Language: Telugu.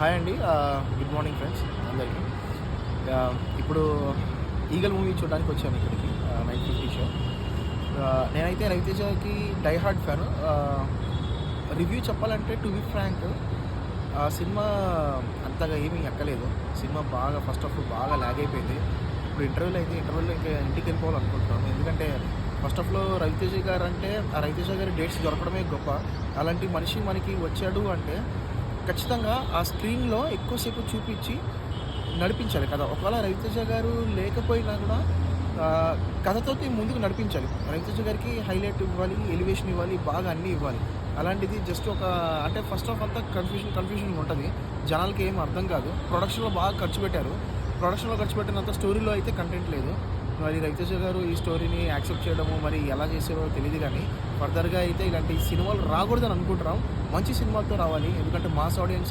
హాయ్ అండి. గుడ్ మార్నింగ్ ఫ్రెండ్స్ అందరికీ. ఇప్పుడు 'ఈగల్' మూవీ చూడడానికి వచ్చాను ఇక్కడికి. 9:50 షో. నేనైతే రవితేజకి డై హార్డ్ ఫ్యాను. రివ్యూ చెప్పాలంటే టు బి ఫ్రాంక్, ఆ సినిమా అంతగా ఏమీ ఎక్కలేదు. సినిమా బాగా ఫస్ట్ హాఫ్ బాగా ల్యాగ్ అయిపోయింది. ఇప్పుడు ఇంటర్వెల్‌లో ఇంకా ఇంటికి వెళ్ళిపోవాలనుకుంటున్నాను. ఎందుకంటే ఫస్ట్ హాఫ్‌లో రవితేజ గారు అంటే, ఆ రవితేజ గారి డేట్స్ దొరకడమే గొప్ప. అలాంటి మనిషి మనకి వచ్చాడు అంటే ఖచ్చితంగా ఆ స్క్రీన్‌లో ఎక్కువసేపు చూపించి నడిపించాలి కథ. ఒకవేళ రవితేజ గారు లేకపోయినా కూడా కథతోటి ముందుకు నడిపించాలి. రవితేజ గారికి హైలైట్ ఇవ్వాలి, ఎలివేషన్ ఇవ్వాలి, బాగా అన్నీ ఇవ్వాలి. అలాంటిది జస్ట్ అంటే ఫస్ట్ హాఫ్ అంతా కన్ఫ్యూజన్‌గా ఉంటది. జనాలకి ఏం అర్థం కాదు. ప్రొడక్షన్‌లో బాగా ఖర్చు పెట్టారు. ప్రొడక్షన్‌లో ఖర్చు పెట్టినంత స్టోరీలో అయితే కంటెంట్ లేదు. మరి రవితేజ గారు ఈ స్టోరీని యాక్సెప్ట్ చేయడము, మరి ఎలా చేసారో తెలీదు గానీ, ఫర్దర్‌గా అయితే ఇలాంటి సినిమాలు రాకూడదని అనుకుంటున్నాం. మంచి సినిమాలతో రావాలి. ఎందుకంటే మాస్ ఆడియన్స్